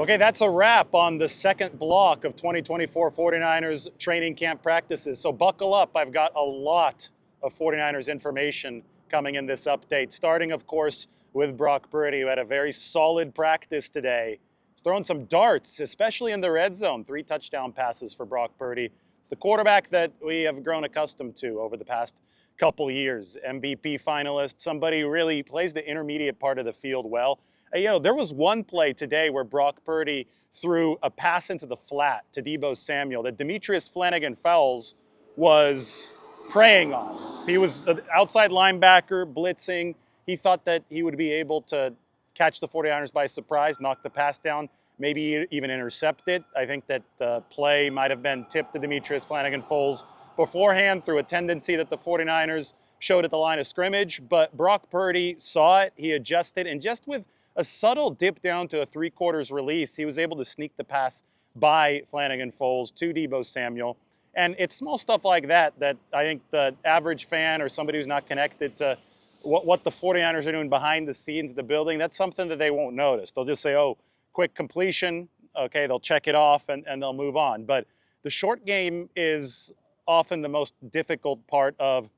Okay, that's a wrap on the second block of 2024 49ers training camp practices. So buckle up. I've got a lot of 49ers information coming in this update, starting, of course, with Brock Purdy, who had a very solid practice today. He's throwing some darts, especially in the red zone. 3 touchdown passes for Brock Purdy. It's the quarterback that we have grown accustomed to over the past couple years. MVP finalist, somebody who really plays the intermediate part of the field well. There was one play today where Brock Purdy threw a pass into the flat to Deebo Samuel that Demetrius Flannigan-Fowles was preying on. He was an outside linebacker blitzing. He thought that he would be able to catch the 49ers by surprise, knock the pass down, maybe even intercept it. I think that the play might have been tipped to Demetrius Flannigan-Fowles beforehand through a tendency that the 49ers showed at the line of scrimmage. But Brock Purdy saw it, he adjusted, and just with a subtle dip down to a 3/4 release, he was able to sneak the pass by Flannigan-Fowles to Deebo Samuel. And it's small stuff like that that I think the average fan or somebody who's not connected to what the 49ers are doing behind the scenes of the building, that's something that they won't notice. They'll just say, oh, quick completion. Okay, they'll check it off and they'll move on. But the short game is often the most difficult part of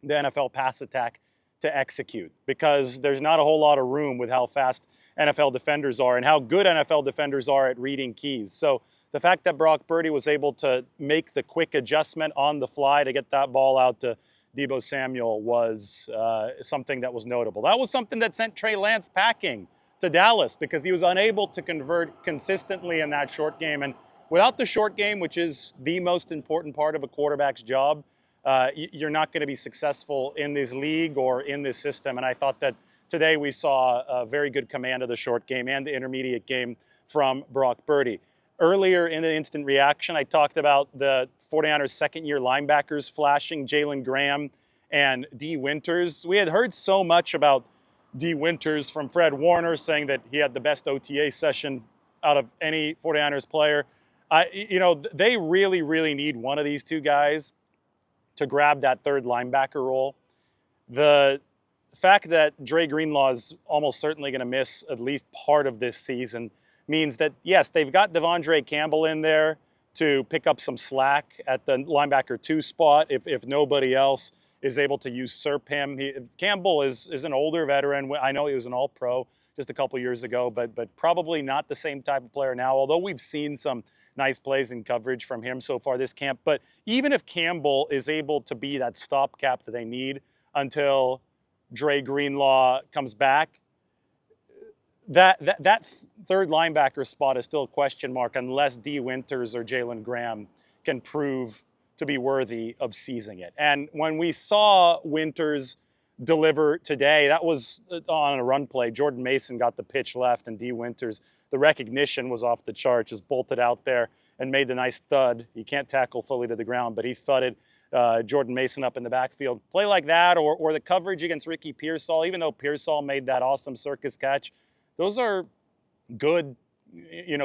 the NFL pass attack to execute because there's not a whole lot of room with how fast NFL defenders are and how good NFL defenders are at reading keys. So the fact that Brock Purdy was able to make the quick adjustment on the fly to get that ball out to Deebo Samuel was something that was notable. That was something that sent Trey Lance packing to Dallas because he was unable to convert consistently in that short game. And without the short game, which is the most important part of a quarterback's job, you're not going to be successful in this league or in this system. And I thought that today we saw a very good command of the short game and the intermediate game from Brock Purdy. Earlier in the instant reaction, I talked about the 49ers second-year linebackers flashing, Jalen Graham and D. Winters. We had heard so much about D. Winters from Fred Warner saying that he had the best OTA session out of any 49ers player. They really, really need one of these two guys to grab that third linebacker role. The fact that Dre Greenlaw is almost certainly going to miss at least part of this season means that, yes, they've got Devondre Campbell in there to pick up some slack at the linebacker 2 spot if nobody else is able to usurp him. Campbell is an older veteran. I know he was an All-Pro just a couple years ago, but probably not the same type of player now, although we've seen some nice plays in coverage from him so far this camp. But even if Campbell is able to be that stopgap that they need until Dre Greenlaw comes back, that third linebacker spot is still a question mark unless D. Winters or Jalen Graham can prove to be worthy of seizing it. And when we saw Winters deliver today, that was on a run play. Jordan Mason got the pitch left, and D. Winters, the recognition was off the chart, just bolted out there and made the nice thud. He can't tackle fully to the ground, but he thudded Jordan Mason up in the backfield. Play like that or the coverage against Ricky Pearsall, even though Pearsall made that awesome circus catch, those are good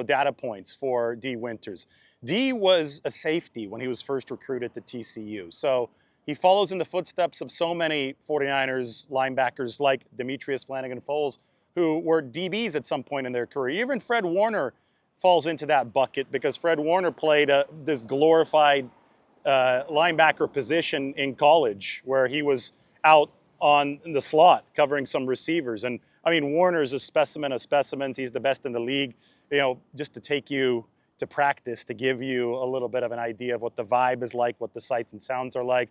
data points for D. Winters. D was a safety when he was first recruited to TCU. So he follows in the footsteps of so many 49ers linebackers like Demetrius Flannigan-Fowles, who were DBs at some point in their career. Even Fred Warner falls into that bucket because Fred Warner played this glorified linebacker position in college where he was out on the slot covering some receivers. And I mean, Warner's a specimen of specimens. He's the best in the league. Just to take you to practice, to give you a little bit of an idea of what the vibe is like, what the sights and sounds are like.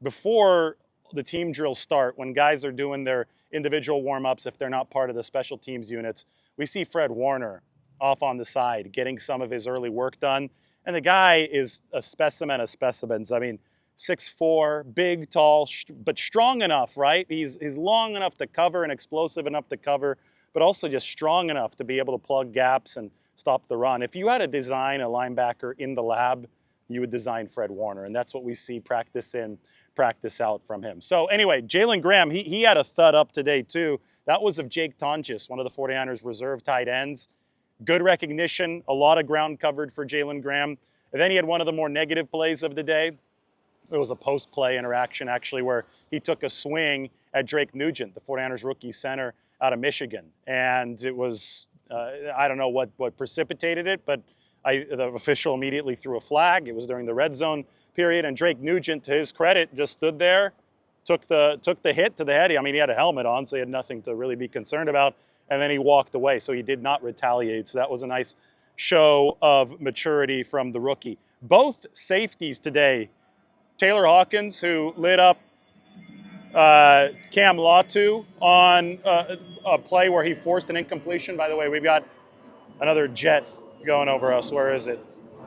Before the team drills start, when guys are doing their individual warm-ups, if they're not part of the special teams units, we see Fred Warner off on the side getting some of his early work done. And the guy is a specimen of specimens. I mean, 6'4", big, tall, but strong enough, right? He's long enough to cover and explosive enough to cover, but also just strong enough to be able to plug gaps and stop the run. If you had to design a linebacker in the lab, you would design Fred Warner, and that's what we see practice in, practice out from him. So anyway, Jalen Graham, he had a thud up today too. That was of Jake Tonjes, one of the 49ers reserve tight ends. Good recognition, a lot of ground covered for Jalen Graham. And then he had one of the more negative plays of the day. It was a post-play interaction, actually, where he took a swing at Drake Nugent, the 49ers rookie center, out of Michigan. And it was, I don't know what precipitated it, but the official immediately threw a flag. It was during the red zone period, and Drake Nugent, to his credit, just stood there, took the hit to the head. I mean, he had a helmet on, so he had nothing to really be concerned about, and then he walked away. So he did not retaliate. So that was a nice show of maturity from the rookie. Both safeties today, Taylor Hawkins, who lit up Cam Latu on a play where he forced an incompletion. By the way, we've got another jet going over us. Where is it?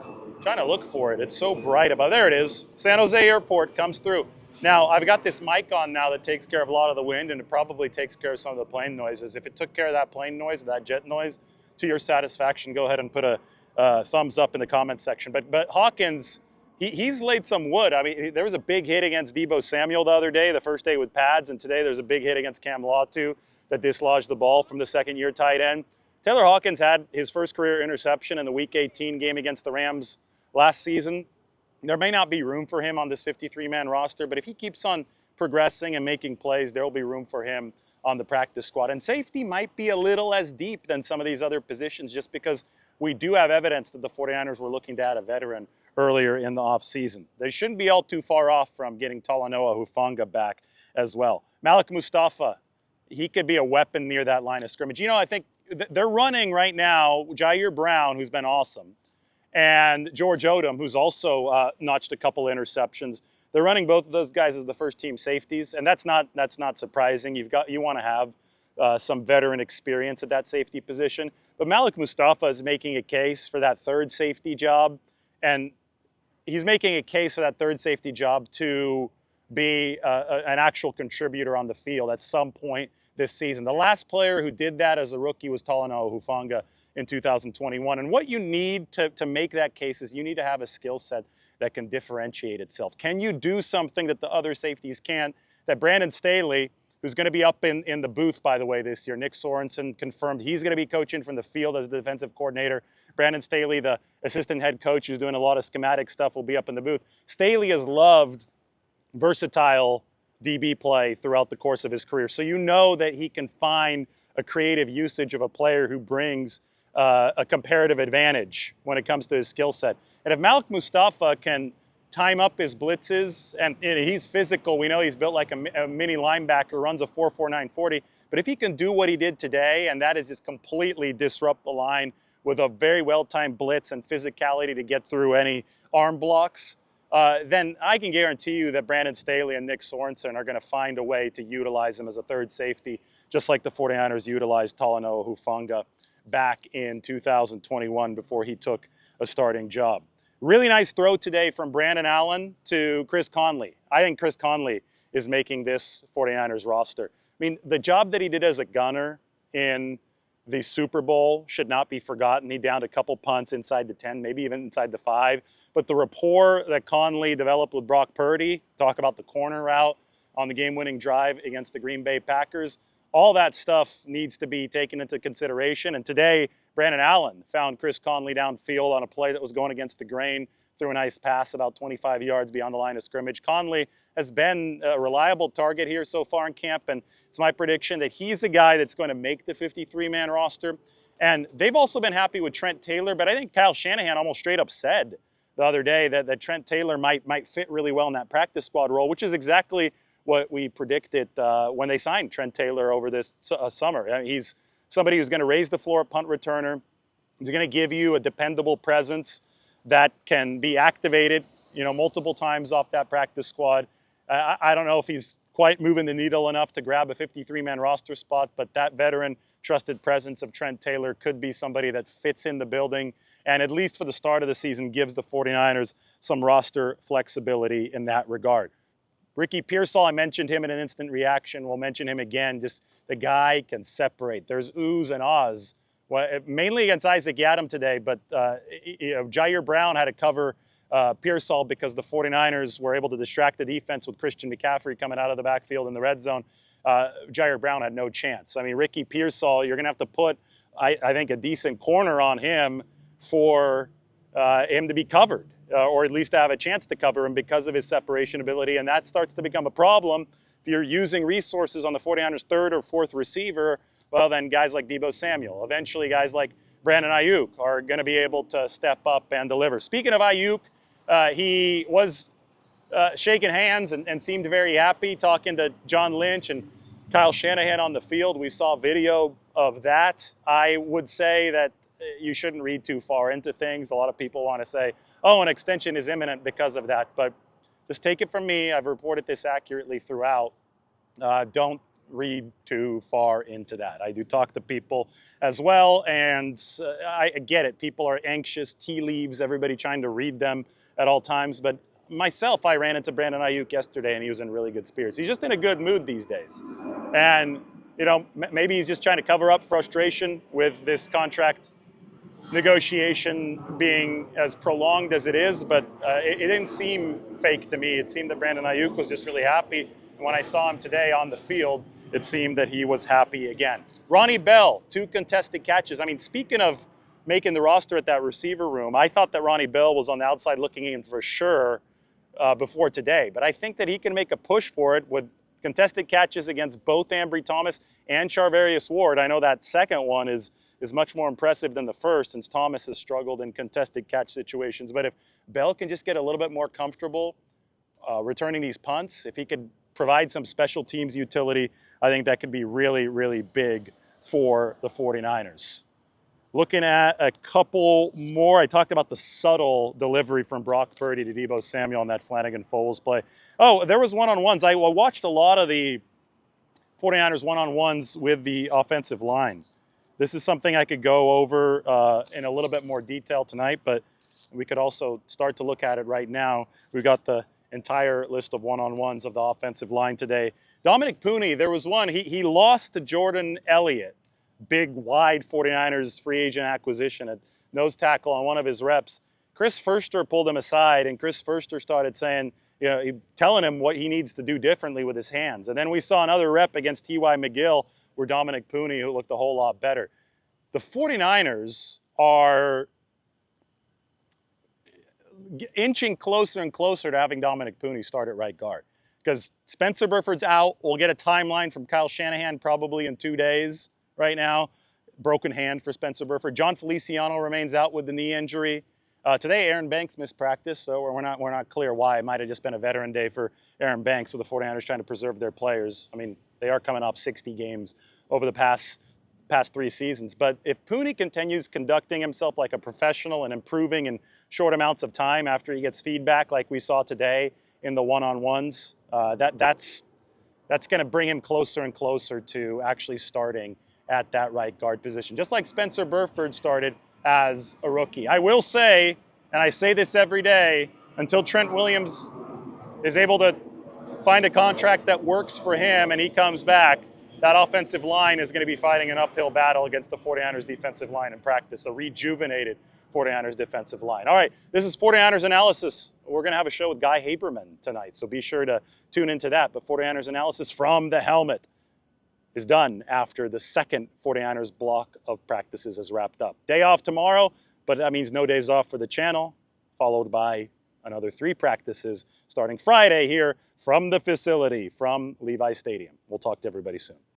I'm trying to look for it. It's so bright above. There it is. San Jose Airport comes through. Now, I've got this mic on now that takes care of a lot of the wind, and it probably takes care of some of the plane noises. If it took care of that plane noise, that jet noise, to your satisfaction, go ahead and put a thumbs up in the comments section. But Hawkins, he's laid some wood. I mean, there was a big hit against Deebo Samuel the other day, the first day with pads, and today there's a big hit against Cam Latu that dislodged the ball from the second-year tight end. Taylor Hawkins had his first career interception in the Week 18 game against the Rams last season. There may not be room for him on this 53-man roster, but if he keeps on progressing and making plays, there will be room for him on the practice squad. And safety might be a little less deep than some of these other positions just because we do have evidence that the 49ers were looking to add a veteran earlier in the offseason. They shouldn't be all too far off from getting Talanoa Hufanga back as well. Malik Mustafa, he could be a weapon near that line of scrimmage. You know, I think they're running right now Jair Brown, who's been awesome, and George Odom, who's also notched a couple interceptions. They're running both of those guys as the first-team safeties, and that's not surprising. You want to have some veteran experience at that safety position. But Malik Mustafa is making a case for that third safety job, and he's making a case for that third safety job to be an actual contributor on the field at some point this season. The last player who did that as a rookie was Talanoa Hufanga in 2021. And what you need to make that case is you need to have a skill set that can differentiate itself. Can you do something that the other safeties can't? That Brandon Staley, who's going to be up in the booth, by the way, this year. Nick Sorensen confirmed he's going to be coaching from the field as the defensive coordinator. Brandon Staley, the assistant head coach who's doing a lot of schematic stuff, will be up in the booth. Staley has loved versatile DB play throughout the course of his career. So you know that he can find a creative usage of a player who brings a comparative advantage when it comes to his skill set. And if Malik Mustafa can time up his blitzes, and he's physical, we know he's built like a mini linebacker, runs a 4.49 40, but if he can do what he did today, and that is just completely disrupt the line with a very well-timed blitz and physicality to get through any arm blocks, then I can guarantee you that Brandon Staley and Nick Sorensen are going to find a way to utilize him as a third safety, just like the 49ers utilized Talanoa Hufanga back in 2021 before he took a starting job. Really nice throw today from Brandon Allen to Chris Conley. I think Chris Conley is making this 49ers roster. I mean, the job that he did as a gunner in the Super Bowl should not be forgotten. He downed a couple punts inside the 10, maybe even inside the 5. But the rapport that Conley developed with Brock Purdy, talk about the corner route on the game-winning drive against the Green Bay Packers, all that stuff needs to be taken into consideration. And today, Brandon Allen found Chris Conley downfield on a play that was going against the grain, threw a nice pass about 25 yards beyond the line of scrimmage. Conley has been a reliable target here so far in camp, and it's my prediction that he's the guy that's going to make the 53-man roster. And they've also been happy with Trent Taylor, but I think Kyle Shanahan almost straight up said the other day that Trent Taylor might fit really well in that practice squad role, which is exactly what we predicted when they signed Trent Taylor over this summer. I mean, he's somebody who's going to raise the floor at punt returner. He's going to give you a dependable presence that can be activated, multiple times off that practice squad. I don't know if he's quite moving the needle enough to grab a 53-man roster spot, but that veteran trusted presence of Trent Taylor could be somebody that fits in the building and at least for the start of the season gives the 49ers some roster flexibility in that regard. Ricky Pearsall, I mentioned him in an instant reaction. We'll mention him again. Just the guy can separate. There's oohs and ahs, mainly against Isaac Yiadom today, but Jair Brown had to cover Pearsall because the 49ers were able to distract the defense with Christian McCaffrey coming out of the backfield in the red zone. Jair Brown had no chance. I mean, Ricky Pearsall, you're going to have to put, I think, a decent corner on him for him to be covered. Or at least to have a chance to cover him because of his separation ability. And that starts to become a problem if you're using resources on the 49ers' third or fourth receiver well, then guys like Deebo Samuel, eventually guys like Brandon Aiyuk are going to be able to step up and deliver. Speaking of Aiyuk, he was shaking hands and seemed very happy talking to John Lynch and Kyle Shanahan on the field. We saw video of that. I would say that you shouldn't read too far into things. A lot of people want to say, oh, an extension is imminent because of that. But just take it from me. I've reported this accurately throughout. Don't read too far into that. I do talk to people as well, and I get it. People are anxious, tea leaves, everybody trying to read them at all times. But myself, I ran into Brandon Aiyuk yesterday, and he was in really good spirits. He's just in a good mood these days. And, you know, maybe he's just trying to cover up frustration with this contract negotiation being as prolonged as it is, but it didn't seem fake to me. It seemed that Brandon Aiyuk was just really happy. And when I saw him today on the field, it seemed that he was happy again. Ronnie Bell, 2 contested catches. I mean, speaking of making the roster at that receiver room, I thought that Ronnie Bell was on the outside looking in for sure before today. But I think that he can make a push for it with contested catches against both Ambry Thomas and Charvarius Ward. I know that second one is much more impressive than the first, since Thomas has struggled in contested catch situations. But if Bell can just get a little bit more comfortable returning these punts, if he could provide some special teams utility, I think that could be really, really big for the 49ers. Looking at a couple more, I talked about the subtle delivery from Brock Purdy to Deebo Samuel on that Flanagan-Foles play. Oh, there was one-on-ones. I watched a lot of the 49ers one-on-ones with the offensive line. This is something I could go over in a little bit more detail tonight, but we could also start to look at it right now. We've got the entire list of one-on-ones of the offensive line today. Dominic Pooney, there was one. He lost to Jordan Elliott, big, wide 49ers free agent acquisition at nose tackle on one of his reps. Chris Furster pulled him aside, and Chris Furster started saying, you know, telling him what he needs to do differently with his hands. And then we saw another rep against T.Y. McGill where Dominic Pooney, who looked a whole lot better. The 49ers are inching closer and closer to having Dominic Pooney start at right guard, because Spencer Burford's out. We'll get a timeline from Kyle Shanahan probably in 2 days right now. Broken hand for Spencer Burford. John Feliciano remains out with the knee injury. Today, Aaron Banks missed practice, so we're not clear why. It might have just been a veteran day for Aaron Banks, so the 49ers trying to preserve their players. I mean, they are coming off 60 games over the past 3 seasons. But if Pooney continues conducting himself like a professional and improving in short amounts of time after he gets feedback like we saw today in the one-on-ones, that's going to bring him closer and closer to actually starting at that right guard position, just like Spencer Burford started as a rookie. I will say, and I say this every day, until Trent Williams is able to find a contract that works for him and he comes back, that offensive line is going to be fighting an uphill battle against the 49ers defensive line in practice, a rejuvenated 49ers defensive line. All right, this is 49ers Analysis. We're going to have a show with Guy Haberman tonight, so be sure to tune into that. But 49ers Analysis from the helmet is done after the second 49ers block of practices is wrapped up. Day off tomorrow, but that means no days off for the channel, followed by another 3 practices starting Friday here from the facility, from Levi Stadium. We'll talk to everybody soon.